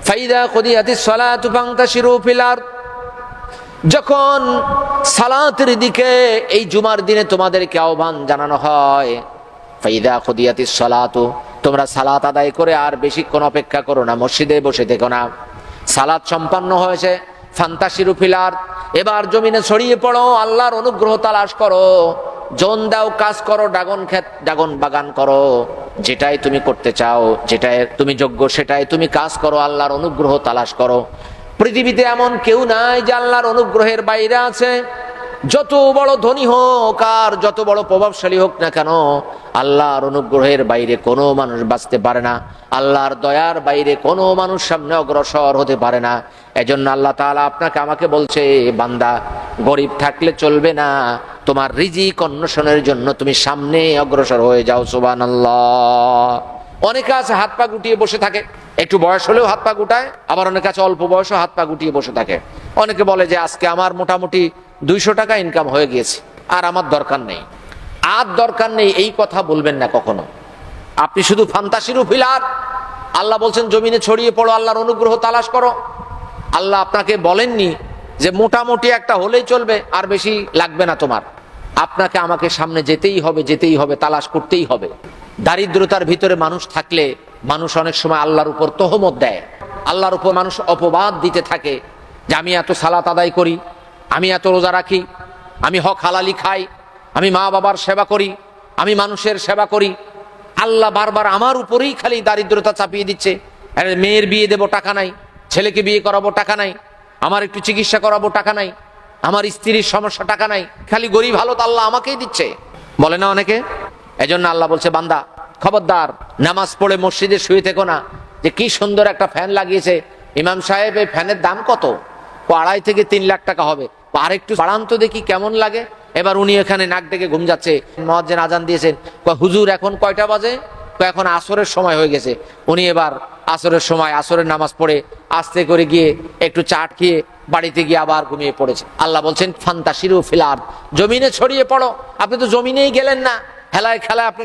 ফাইদা কুদিয়াতিস সালাতু ফান্তাশিরু ফিল আরদ, যখন সালাতের দিকে এই জুমার দিনে তোমাদেরকে আহ্বান জানানো হয়, ফাইদা কুদিয়াতিস সালাতু, তোমরা সালাত আদায় করে আর বেশিক্ষণ অপেক্ষা করো না, মসজিদে বসে থেকো না। সালাত সম্পন্ন হয়েছে, ফান্তাশিরু ফিল আরদ, এবার জমিনে ছড়িয়ে পড়ো, আল্লাহর অনুগ্রহ তালাশ করো, জন দাও, কাজ করো, ড্রাগন বাগান করো, যেটাই তুমি করতে চাও, যেটাই তুমি যোগ্য সেটাই তুমি কাজ করো, আল্লাহর অনুগ্রহ তালাশ করো। পৃথিবীতে এমন কেউ নাই যে আল্লাহর অনুগ্রহের বাইরে আছে। যত বড় ধনী হোক আর যত বড় প্রভাবশালী হোক না কেন, আল্লাহর অনুগ্রহের বাইরে কোনো মানুষ বাঁচতে পারে না, আল্লাহর দয়ার বাইরে কোনো মানুষ সামনে অগ্রসর হতে পারে না। এজন্য আল্লাহ তাআলা আপনাকে আমাকে বলছে, বান্দা গরিব থাকলে চলবে না, তোমার রিজিক অন্বেষণের জন্য তুমি সামনে অগ্রসর হয়ে যাও। সুবহানাল্লাহ। অনেকে আছে হাত পা গুটিয়ে বসে থাকে, একটু বয়স হলেও হাত পা গুটায়, আবার অনেকে আছে অল্প বয়সও হাত পা গুটিয়ে বসে থাকে। অনেকে বলে যে আজকে আমার মোটামুটি 200 টাকা ইনকাম হয়ে গিয়েছে, আর আমার দরকার নেই। আর দরকার নেই এই কথা বলবেন না কখনো। আপনি শুধু ফান্তাশিরু ফিল আরদ, আল্লাহ বলছেন জমিনে ছড়িয়ে পড়ো, আল্লাহর অনুগ্রহ তালাশ করো। আল্লাহ আপনাকে বলেননি যে মোটামুটি একটা হলেই চলবে, আর বেশি লাগবে না তোমার। আপনাকে আমাকে সামনে যেতেই হবে, যেতেই হবে, তালাশ করতেই হবে। দারিদ্রতার ভিতরে মানুষ থাকলে মানুষ অনেক সময় আল্লাহর উপর তহমত দেয়, আল্লাহর উপর মানুষ অপবাদ দিতে থাকে যে আমি এত সালাত আদায় করি, আমি এত রোজা রাখি, আমি হক হালালি খাই, আমি মা বাবার সেবা করি, আমি মানুষের সেবা করি। আল্লাহ বারবার আমার উপরেই খালি দারিদ্রতা চাপিয়ে দিচ্ছে। মেয়ের বিয়ে দেবো, টাকা নাই, ছেলেকে বিয়ে করাবো, টাকা নাই, আমার একটু চিকিৎসা করাবো, টাকা নাই, আমার স্ত্রীর সমস্যা, টাকা নাই, খালি গরিব হালত আল্লাহ আমাকেই দিচ্ছে, বলে না অনেকে। এজন্য আল্লাহ বলছে, বান্দা খবরদার, নামাজ পড়ে মসজিদে শুয়ে থেকো না যে কি সুন্দর একটা ফ্যান লাগিয়েছে ইমাম সাহেব, এই ফ্যানের দাম কত? 2.5 থেকে 3 লাখ টাকা হবে, আর একটু বাড়ান তো দেখি কেমন লাগে। এবার উনি এখানে নাক ডেকে ঘুম যাচ্ছে, মুয়াজ্জিন আজান দিয়েছেন, হুজুর এখন কয়টা বাজে? এখন আসরের সময় হয়ে গেছে। উনি এবার আসরের সময় আসরের নামাজ পড়ে আস্তে করে গিয়ে একটু চাট খেয়ে বাড়িতে গিয়ে আবার ঘুমিয়ে পড়েছে। আল্লাহ বলছেন ফান্তাশিরু ফিল আরদ, জমিনে ছড়িয়ে পড়ো। আপনি তো জমিনেই গেলেন না, হেলায় খেলায় আপনি